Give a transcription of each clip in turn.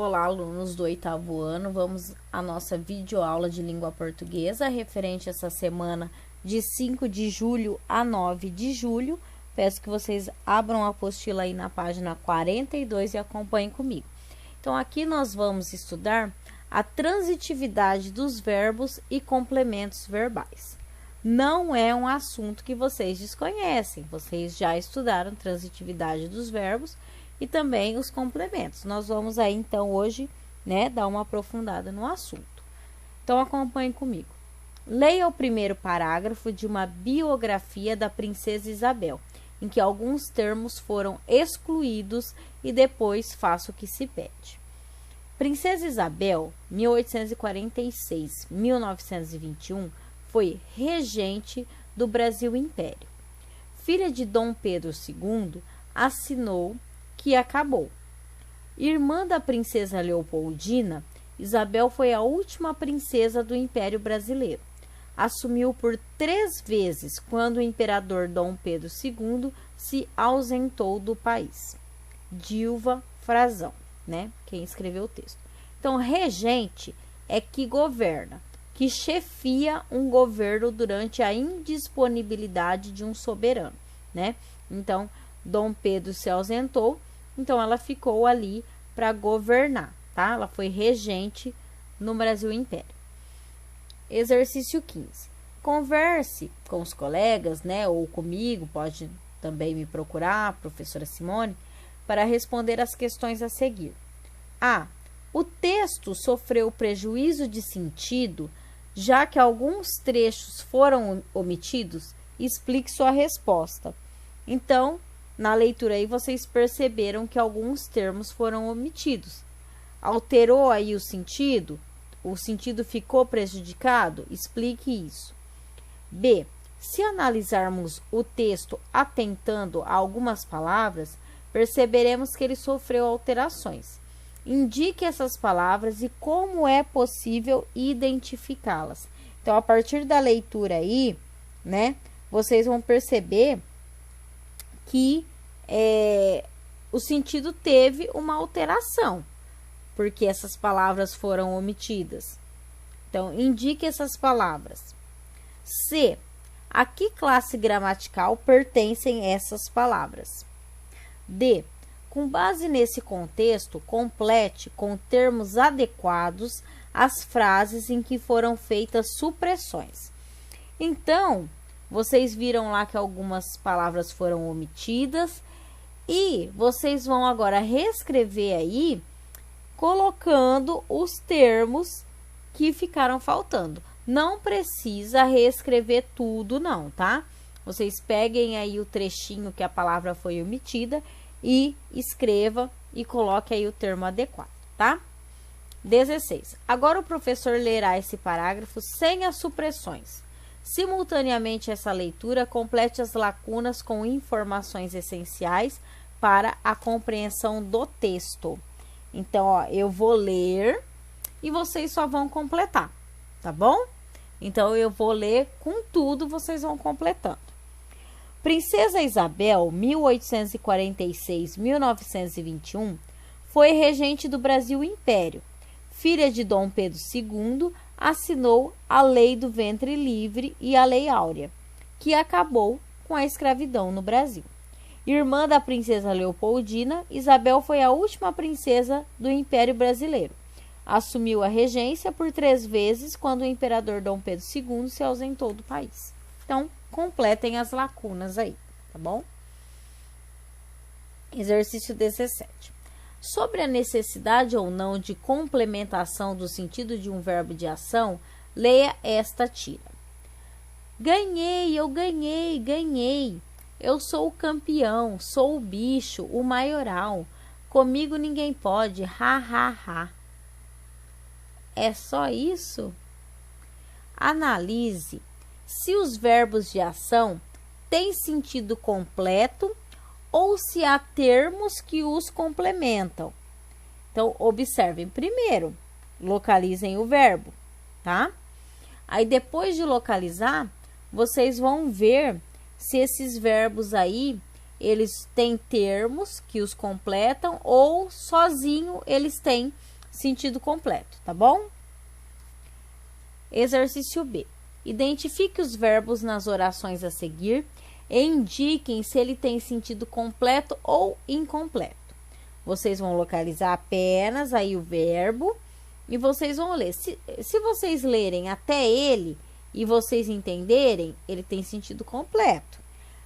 Olá, alunos do 8º ano, vamos à nossa videoaula de língua portuguesa, referente a essa semana de 5 de julho a 9 de julho. Peço que vocês abram a apostila aí na página 42 e acompanhem comigo. Então, aqui nós vamos estudar a transitividade dos verbos e complementos verbais. Não é um assunto que vocês desconhecem, vocês já estudaram transitividade dos verbos e também os complementos. Nós vamos aí, então, hoje, dar uma aprofundada no assunto. Então, acompanhe comigo. Leia o primeiro parágrafo de uma biografia da Princesa Isabel, em que alguns termos foram excluídos e depois faça o que se pede. Princesa Isabel, 1846-1921, foi regente do Brasil Império. Filha de Dom Pedro II, assinou que acabou. Irmã da princesa Leopoldina, Isabel foi a última princesa do Império Brasileiro. Assumiu por 3 vezes quando o imperador Dom Pedro II se ausentou do país. Dilva Frazão, quem escreveu o texto. Então, regente é que governa, que chefia um governo durante a indisponibilidade de um soberano, Então, Dom Pedro se ausentou, então ela ficou ali para governar, tá? Ela foi regente no Brasil Império. Exercício 15. Converse com os colegas, ou comigo, pode também me procurar, professora Simone, para responder as questões a seguir. A. O texto sofreu prejuízo de sentido, já que alguns trechos foram omitidos? Explique sua resposta. Então, na leitura aí, vocês perceberam que alguns termos foram omitidos. Alterou aí o sentido? O sentido ficou prejudicado? Explique isso. B. Se analisarmos o texto atentando a algumas palavras, perceberemos que ele sofreu alterações. Indique essas palavras e como é possível identificá-las. Então, a partir da leitura aí, vocês vão perceber que o sentido teve uma alteração, porque essas palavras foram omitidas. Então, indique essas palavras. C. A que classe gramatical pertencem essas palavras? D. Com base nesse contexto, complete com termos adequados as frases em que foram feitas supressões. Então, vocês viram lá que algumas palavras foram omitidas e vocês vão agora reescrever aí, colocando os termos que ficaram faltando. Não precisa reescrever tudo não, tá? Vocês peguem aí o trechinho que a palavra foi omitida e escreva e coloque aí o termo adequado, tá? 16. Agora o professor lerá esse parágrafo sem as supressões. Simultaneamente essa leitura, complete as lacunas com informações essenciais para a compreensão do texto. Então, eu vou ler e vocês só vão completar, tá bom? Então, eu vou ler com tudo, vocês vão completando. Princesa Isabel, 1846-1921, foi regente do Brasil Império. Filha de Dom Pedro II, assinou a Lei do Ventre Livre e a Lei Áurea, que acabou com a escravidão no Brasil. Irmã da princesa Leopoldina, Isabel foi a última princesa do Império Brasileiro. Assumiu a regência por 3 vezes quando o imperador Dom Pedro II se ausentou do país. Então, completem as lacunas aí, tá bom? Exercício 17. Sobre a necessidade ou não de complementação do sentido de um verbo de ação, leia esta tira. Ganhei, eu ganhei, ganhei. Eu sou o campeão, sou o bicho, o maioral. Comigo ninguém pode, ha, ha, ha. É só isso? Analise se os verbos de ação têm sentido completo ou se há termos que os complementam. Então, observem primeiro, localizem o verbo, tá? Aí, depois de localizar, vocês vão ver se esses verbos aí, eles têm termos que os completam ou sozinho eles têm sentido completo, tá bom? Exercício B. Identifique os verbos nas orações a seguir e indiquem se ele tem sentido completo ou incompleto. Vocês vão localizar apenas aí o verbo e vocês vão ler. Se vocês lerem até ele e vocês entenderem, ele tem sentido completo.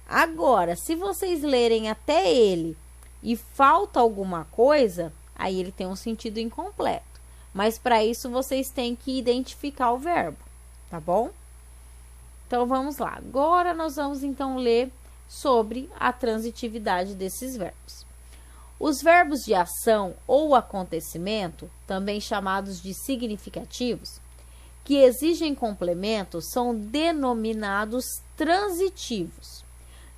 Agora, se vocês lerem até ele e falta alguma coisa, aí ele tem um sentido incompleto. Mas para isso vocês têm que identificar o verbo, tá bom? Então vamos lá. Agora nós vamos então ler sobre a transitividade desses verbos. Os verbos de ação ou acontecimento, também chamados de significativos, que exigem complemento, são denominados transitivos.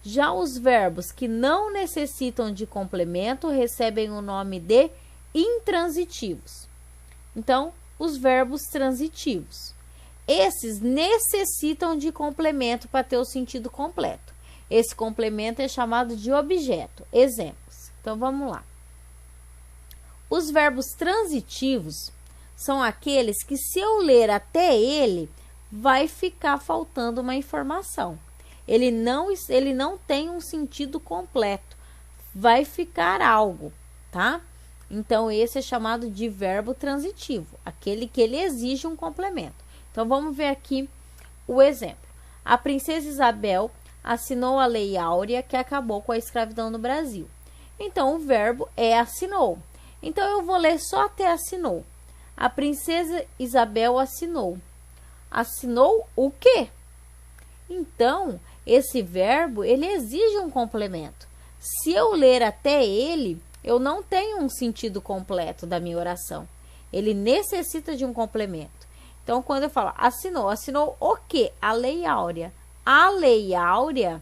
Já os verbos que não necessitam de complemento recebem o nome de intransitivos. Então, os verbos transitivos. Esses necessitam de complemento para ter o sentido completo. Esse complemento é chamado de objeto. Exemplos. Então, vamos lá. Os verbos transitivos são aqueles que, se eu ler até ele, vai ficar faltando uma informação. Ele não tem um sentido completo. Vai ficar algo, tá? Então, esse é chamado de verbo transitivo, aquele que ele exige um complemento. Então, vamos ver aqui o exemplo. A princesa Isabel assinou a Lei Áurea que acabou com a escravidão no Brasil. Então, o verbo é assinou. Então, eu vou ler só até assinou. A princesa Isabel assinou. Assinou o quê? Então, esse verbo, ele exige um complemento. Se eu ler até ele, eu não tenho um sentido completo da minha oração. Ele necessita de um complemento. Então, quando eu falo assinou, assinou o quê? A Lei Áurea. A Lei Áurea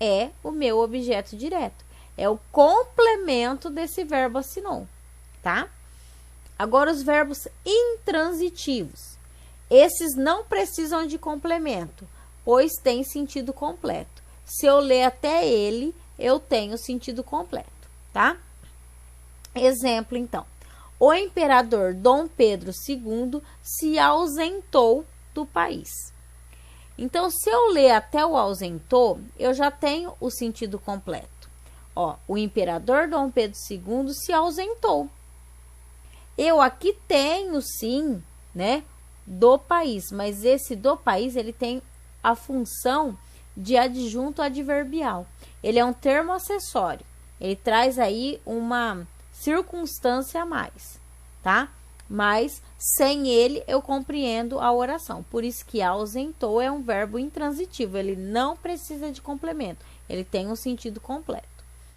é o meu objeto direto. É o complemento desse verbo assinou, tá? Agora, os verbos intransitivos. Esses não precisam de complemento, pois têm sentido completo. Se eu ler até ele, eu tenho sentido completo, tá? Exemplo, então. O imperador Dom Pedro II se ausentou do país. Então, se eu ler até o ausentou, eu já tenho o sentido completo. Ó, o imperador Dom Pedro II se ausentou. Eu aqui tenho, sim, né, do país, mas esse do país, ele tem a função de adjunto adverbial. Ele é um termo acessório. Ele traz aí uma circunstância a mais, tá? Mas sem ele eu compreendo a oração. Por isso que ausentou é um verbo intransitivo. Ele não precisa de complemento. Ele tem um sentido completo.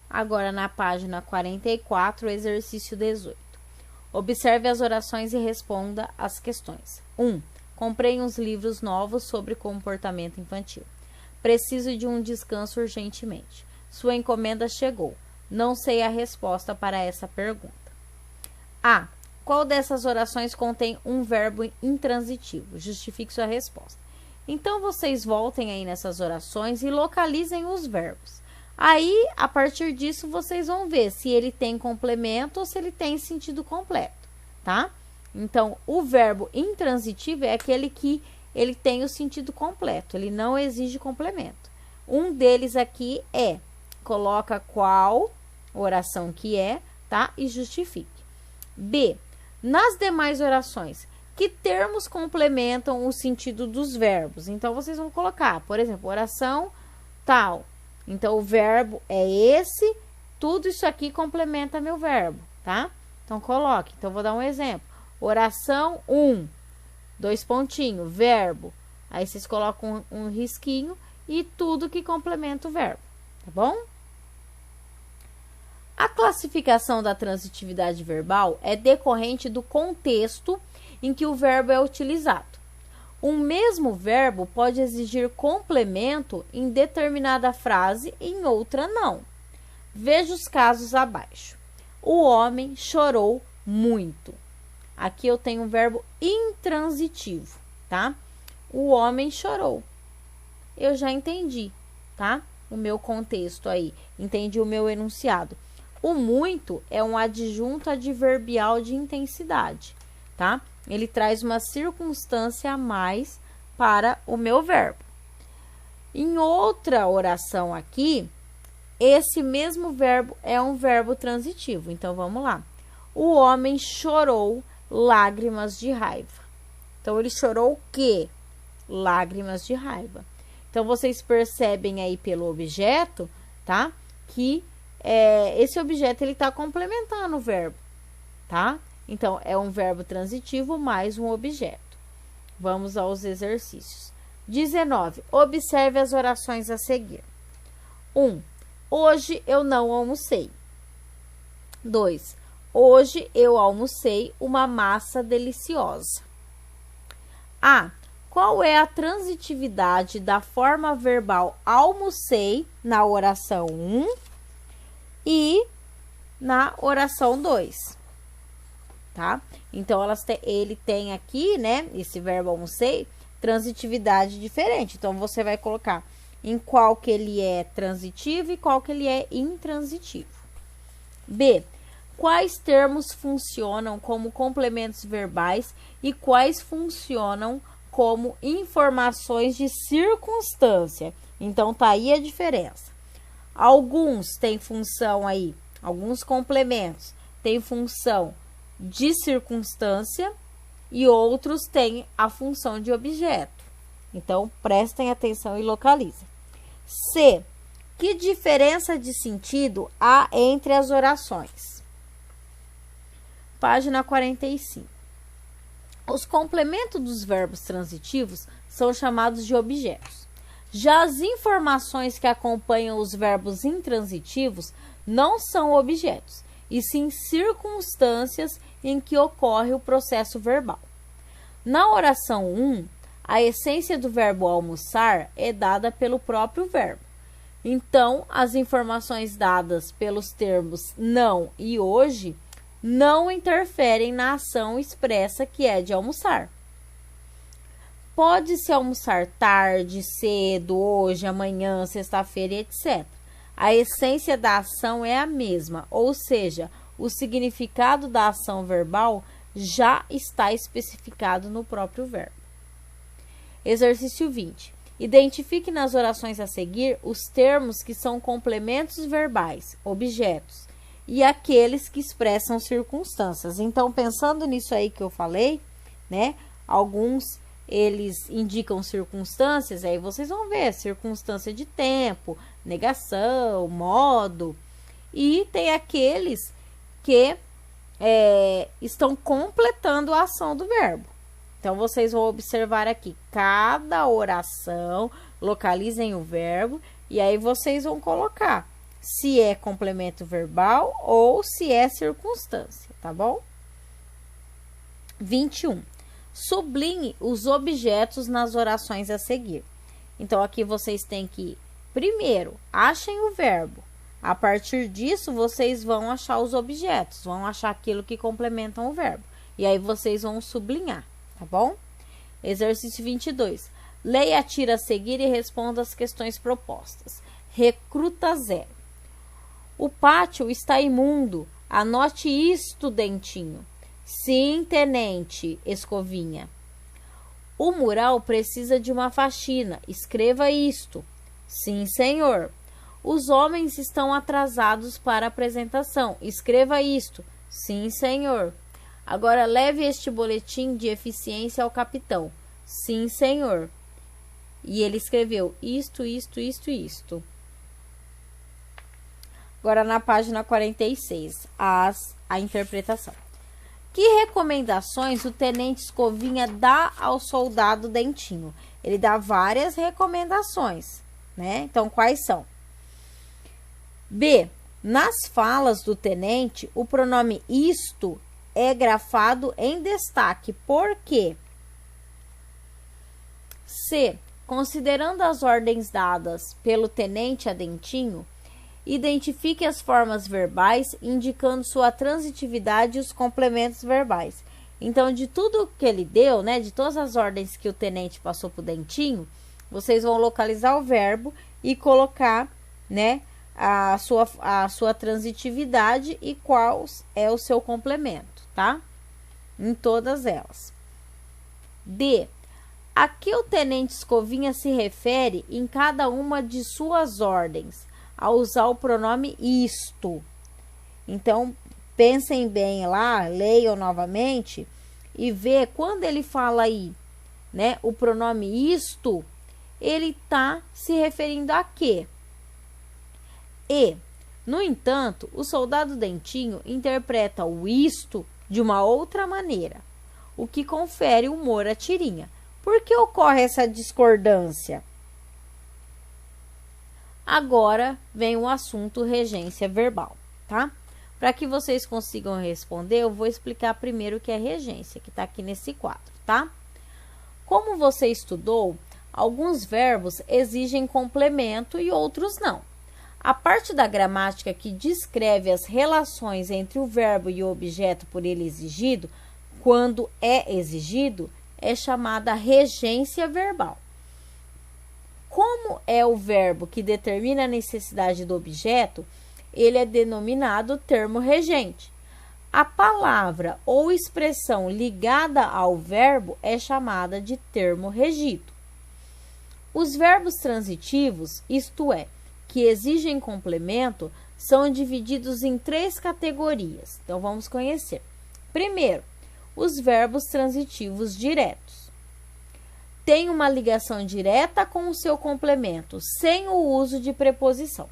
Agora, na página 44, exercício 18. Observe as orações e responda as questões. 1. Comprei uns livros novos sobre comportamento infantil. Preciso de um descanso urgentemente. Sua encomenda chegou. Não sei a resposta para essa pergunta. A. Qual dessas orações contém um verbo intransitivo? Justifique sua resposta. Então, vocês voltem aí nessas orações e localizem os verbos. Aí, a partir disso, vocês vão ver se ele tem complemento ou se ele tem sentido completo, tá? Então, o verbo intransitivo é aquele que ele tem o sentido completo, ele não exige complemento. Um deles aqui é, coloca qual oração que é, tá? E justifique. B. Nas demais orações, que termos complementam o sentido dos verbos? Então, vocês vão colocar, por exemplo, oração tal. Então, o verbo é esse, tudo isso aqui complementa meu verbo, tá? Então, coloque. Então, vou dar um exemplo. Oração 1, 2 pontinhos, verbo. Aí, vocês colocam um risquinho e tudo que complementa o verbo, tá bom? A classificação da transitividade verbal é decorrente do contexto em que o verbo é utilizado. Um mesmo verbo pode exigir complemento em determinada frase e em outra não. Veja os casos abaixo. O homem chorou muito. Aqui eu tenho um verbo intransitivo, tá? O homem chorou. Eu já entendi, tá? o meu contexto aí, entende o meu enunciado. O muito é um adjunto adverbial de intensidade, tá? Ele traz uma circunstância a mais para o meu verbo. Em outra oração aqui, esse mesmo verbo é um verbo transitivo. Então, vamos lá. O homem chorou lágrimas de raiva. Então, ele chorou o quê? Lágrimas de raiva. Então, vocês percebem aí pelo objeto, tá? Que esse objeto, ele tá complementando o verbo, tá? Então, é um verbo transitivo mais um objeto. Vamos aos exercícios. 19. Observe as orações a seguir. 1. Hoje eu não almocei. 2. Hoje eu almocei uma massa deliciosa. A. Qual é a transitividade da forma verbal almocei na oração 1 e na oração 2? Tá? Então, ele tem aqui, né, esse verbo almocei, transitividade diferente. Então, você vai colocar em qual que ele é transitivo e qual que ele é intransitivo. B. Quais termos funcionam como complementos verbais e quais funcionam como informações de circunstância? Então, tá aí a diferença. Alguns têm função aí, alguns complementos têm função de circunstância e outros têm a função de objeto. Então, prestem atenção e localizem. C. Que diferença de sentido há entre as orações? Página 45. Os complementos dos verbos transitivos são chamados de objetos. Já as informações que acompanham os verbos intransitivos não são objetos, e sim circunstâncias em que ocorre o processo verbal. Na oração 1, a essência do verbo almoçar é dada pelo próprio verbo. Então, as informações dadas pelos termos não e hoje não interferem na ação expressa que é de almoçar. Pode-se almoçar tarde, cedo, hoje, amanhã, sexta-feira, etc. A essência da ação é a mesma, ou seja, o significado da ação verbal já está especificado no próprio verbo. Exercício 20. Identifique nas orações a seguir os termos que são complementos verbais, objetos, e aqueles que expressam circunstâncias. Então, pensando nisso aí que eu falei, né? Alguns eles indicam circunstâncias, aí vocês vão ver circunstância de tempo, negação, modo, e tem aqueles que estão completando a ação do verbo. Então, vocês vão observar aqui cada oração, localizem o verbo, e aí vocês vão colocar se é complemento verbal ou se é circunstância, tá bom? 21. Sublinhe os objetos nas orações a seguir. Então, aqui vocês têm que, primeiro, achem o verbo. A partir disso, vocês vão achar os objetos, vão achar aquilo que complementam o verbo. E aí, vocês vão sublinhar, tá bom? Exercício 22. Leia a tira a seguir e responda as questões propostas. Recruta 0. O pátio está imundo. Anote isto, Dentinho. Sim, tenente, Escovinha. O mural precisa de uma faxina. Escreva isto. Sim, senhor. Os homens estão atrasados para a apresentação. Escreva isto. Sim, senhor. Agora leve este boletim de eficiência ao capitão. Sim, senhor. E ele escreveu isto, isto, isto, isto. Agora na página 46, a interpretação. Que recomendações o tenente Escovinha dá ao soldado Dentinho? Ele dá várias recomendações, né? Então, quais são? B. Nas falas do tenente, o pronome isto é grafado em destaque. Por quê? C. Considerando as ordens dadas pelo tenente a Dentinho, identifique as formas verbais, indicando sua transitividade e os complementos verbais. Então, de tudo que ele deu, né, de todas as ordens que o tenente passou para o Dentinho, vocês vão localizar o verbo e colocar né, a sua transitividade e qual é o seu complemento, tá? Em todas elas. D. A que o tenente Escovinha se refere em cada uma de suas ordens, ao usar o pronome isto. Então, pensem bem lá, leiam novamente e vê quando ele fala aí, né, o pronome isto, ele está se referindo a quê? E, no entanto, o soldado Dentinho interpreta o isto de uma outra maneira, o que confere humor à tirinha. Por que ocorre essa discordância? Agora vem o assunto regência verbal, tá? Para que vocês consigam responder, eu vou explicar primeiro o que é regência, que está aqui nesse quadro, tá? Como você estudou, alguns verbos exigem complemento e outros não. A parte da gramática que descreve as relações entre o verbo e o objeto por ele exigido, quando é exigido, é chamada regência verbal. Como é o verbo que determina a necessidade do objeto, ele é denominado termo regente. A palavra ou expressão ligada ao verbo é chamada de termo regido. Os verbos transitivos, isto é, que exigem complemento, são divididos em 3 categorias. Então, vamos conhecer. Primeiro, os verbos transitivos diretos. Tem uma ligação direta com o seu complemento, sem o uso de preposição.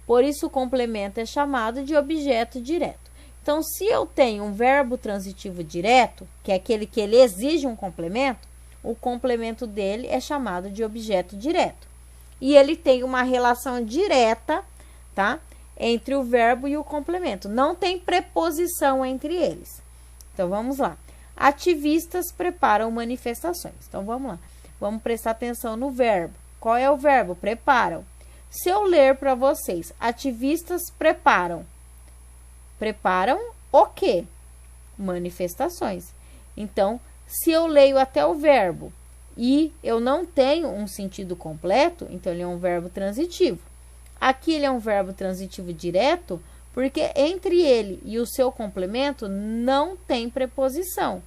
Por isso, o complemento é chamado de objeto direto. Então, se eu tenho um verbo transitivo direto, que é aquele que ele exige um complemento, o complemento dele é chamado de objeto direto. E ele tem uma relação direta, tá? Entre o verbo e o complemento. Não tem preposição entre eles. Então, vamos lá. Ativistas preparam manifestações. Então, vamos lá. Vamos prestar atenção no verbo. Qual é o verbo? Preparam. Se eu ler para vocês, ativistas preparam. Preparam o quê? Manifestações. Então, se eu leio até o verbo e eu não tenho um sentido completo, então ele é um verbo transitivo. Aqui ele é um verbo transitivo direto, porque entre ele e o seu complemento não tem preposição,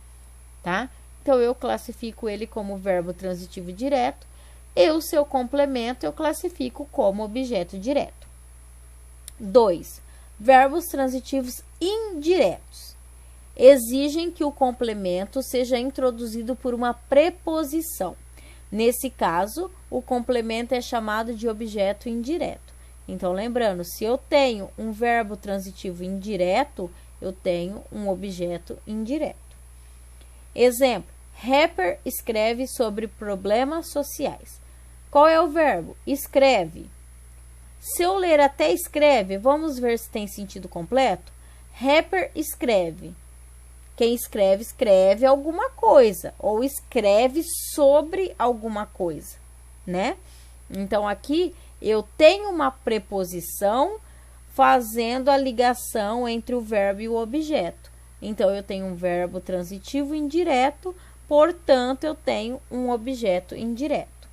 tá? Então, eu classifico ele como verbo transitivo direto e o seu complemento eu classifico como objeto direto. 2. Verbos transitivos indiretos. Exigem que o complemento seja introduzido por uma preposição. Nesse caso, o complemento é chamado de objeto indireto. Então, lembrando, se eu tenho um verbo transitivo indireto, eu tenho um objeto indireto. Exemplo, rapper escreve sobre problemas sociais. Qual é o verbo? Escreve. Se eu ler até escreve, vamos ver se tem sentido completo? Rapper escreve. Quem escreve, escreve alguma coisa, ou escreve sobre alguma coisa, né? Então, aqui eu tenho uma preposição fazendo a ligação entre o verbo e o objeto. Então, eu tenho um verbo transitivo indireto, portanto, eu tenho um objeto indireto.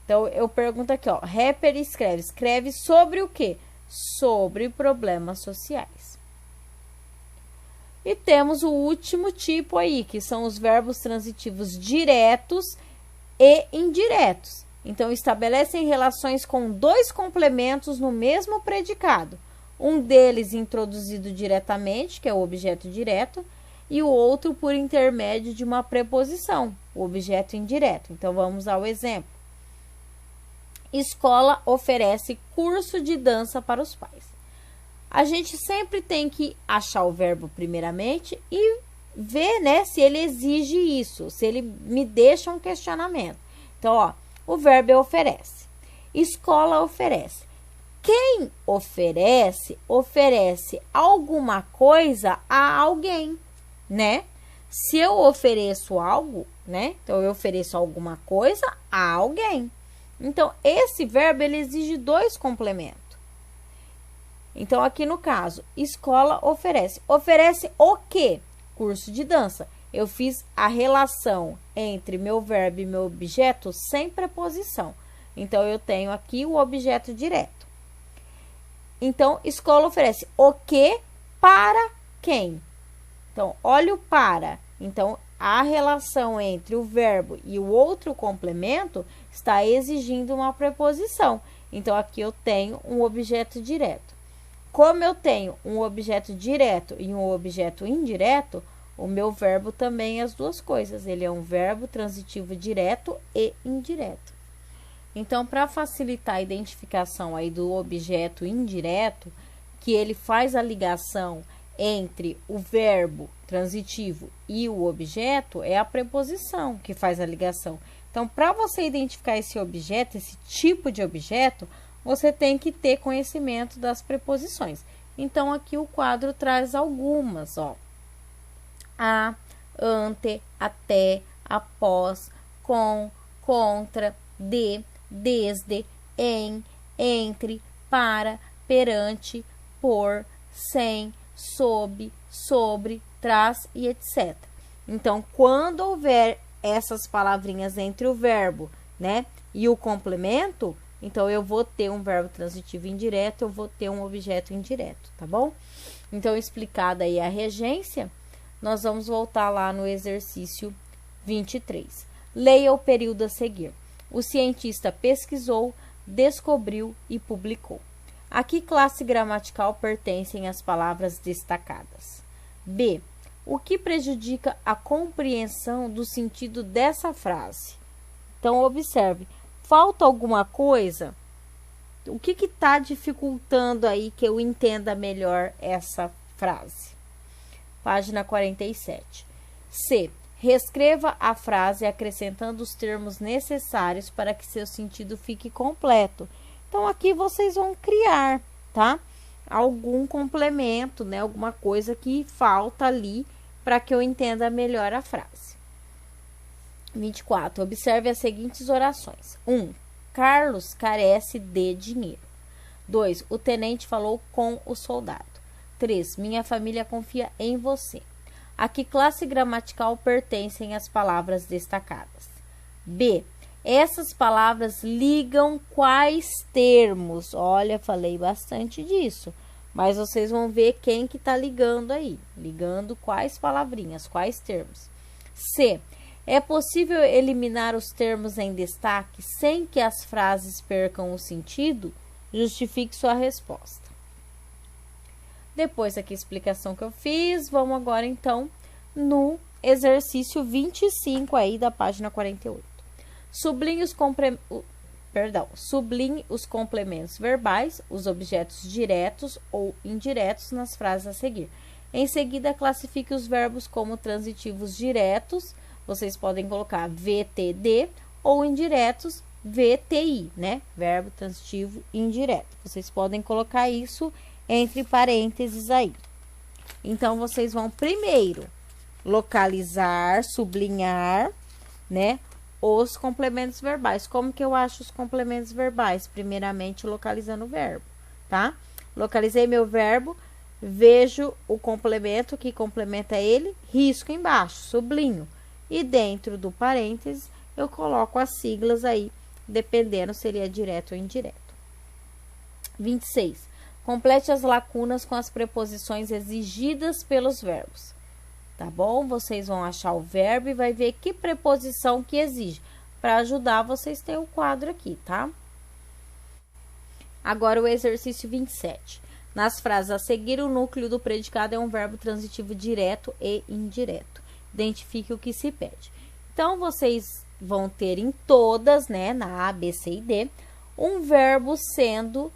Então, eu pergunto aqui, ó, rapper escreve sobre o quê? Sobre problemas sociais. E temos o último tipo aí, que são os verbos transitivos diretos e indiretos. Então, estabelecem relações com 2 complementos no mesmo predicado. Um deles introduzido diretamente, que é o objeto direto, e o outro por intermédio de uma preposição, o objeto indireto. Então, vamos ao exemplo. Escola oferece curso de dança para os pais. A gente sempre tem que achar o verbo primeiramente e ver, né, se ele exige isso, se ele me deixa um questionamento. Então, ó, o verbo é oferece. Escola oferece. Quem oferece, oferece alguma coisa a alguém, né? Se eu ofereço algo, né? Então, eu ofereço alguma coisa a alguém. Então, esse verbo, ele exige 2 complementos. Então, aqui no caso, escola oferece. Oferece o quê? Curso de dança. Eu fiz a relação entre meu verbo e meu objeto sem preposição. Então, eu tenho aqui o objeto direto. Então, escola oferece o que para quem? Então, olha o para. Então, a relação entre o verbo e o outro complemento está exigindo uma preposição. Então, aqui eu tenho um objeto direto. Como eu tenho um objeto direto e um objeto indireto, o meu verbo também é as duas coisas. Ele é um verbo transitivo direto e indireto. Então, para facilitar a identificação aí do objeto indireto, que ele faz a ligação entre o verbo transitivo e o objeto, é a preposição que faz a ligação. Então, para você identificar esse objeto, esse tipo de objeto, você tem que ter conhecimento das preposições. Então, aqui o quadro traz algumas, ó. A, ante, até, após, com, contra, de, desde, em, entre, para, perante, por, sem, sob, sobre, traz e etc. Então, quando houver essas palavrinhas entre o verbo, né, e o complemento, então eu vou ter um verbo transitivo indireto, eu vou ter um objeto indireto, tá bom? Então, explicada aí a regência, nós vamos voltar lá no exercício 23. Leia o período a seguir. O cientista pesquisou, descobriu e publicou. A que classe gramatical pertencem as palavras destacadas? B. O que prejudica a compreensão do sentido dessa frase? Então, observe, falta alguma coisa? O que está dificultando aí que eu entenda melhor essa frase? Página 47. C. Reescreva a frase acrescentando os termos necessários para que seu sentido fique completo. Então, aqui vocês vão criar, tá? Algum complemento, né? Alguma coisa que falta ali para que eu entenda melhor a frase. 24. Observe as seguintes orações. 1. Carlos carece de dinheiro. 2. O tenente falou com o soldado. 3. Minha família confia em você. A que classe gramatical pertencem as palavras destacadas? B. Essas palavras ligam quais termos? Olha, falei bastante disso, mas vocês vão ver quem que tá ligando aí. Ligando quais palavrinhas, quais termos. C. É possível eliminar os termos em destaque sem que as frases percam o sentido? Justifique sua resposta. Depois aqui a explicação que eu fiz, vamos agora então exercício 25 aí da página 48. Sublinhe os complementos verbais, os objetos diretos ou indiretos nas frases a seguir. Em seguida, classifique os verbos como transitivos diretos, vocês podem colocar VTD, ou indiretos, VTI, né? Verbo transitivo indireto. Vocês podem colocar isso entre parênteses aí. Então, vocês vão primeiro localizar, sublinhar, né, os complementos verbais. Como que eu acho os complementos verbais? Primeiramente, localizando o verbo, tá? Localizei meu verbo, vejo o complemento que complementa ele, risco embaixo, sublinho. E dentro do parênteses, eu coloco as siglas aí, dependendo se ele é direto ou indireto. 26. Complete as lacunas com as preposições exigidas pelos verbos. Tá bom? Vocês vão achar o verbo e vai ver que preposição que exige. Para ajudar, vocês têm o quadro aqui, tá? Agora, o exercício 27. Nas frases a seguir, o núcleo do predicado é um verbo transitivo direto e indireto. Identifique o que se pede. Então, vocês vão ter em todas, né, na A, B, C e D, um verbo sendo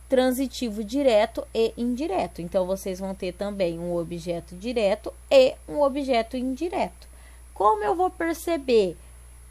transitivo direto e indireto. Então, vocês vão ter também um objeto direto e um objeto indireto. Como eu vou perceber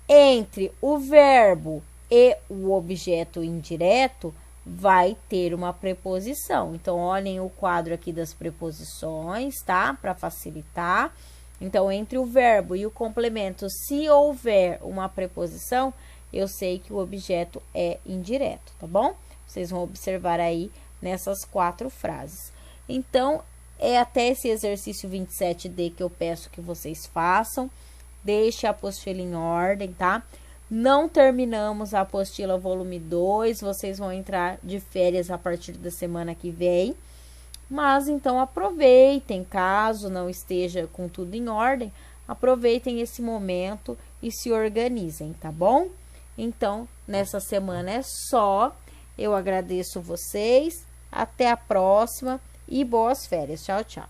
entre o verbo e o objeto indireto, vai ter uma preposição. Então, olhem o quadro aqui das preposições, tá? Para facilitar. Então, entre o verbo e o complemento, se houver uma preposição, eu sei que o objeto é indireto, tá bom? Vocês vão observar aí nessas 4 frases. Então, é até esse exercício 27D que eu peço que vocês façam. Deixe a apostila em ordem, tá? Não terminamos a apostila volume 2, vocês vão entrar de férias a partir da semana que vem. Mas então aproveitem, caso não esteja com tudo em ordem, aproveitem esse momento e se organizem, tá bom? Então, nessa semana é só. Eu agradeço vocês. Até a próxima e boas férias. Tchau, tchau.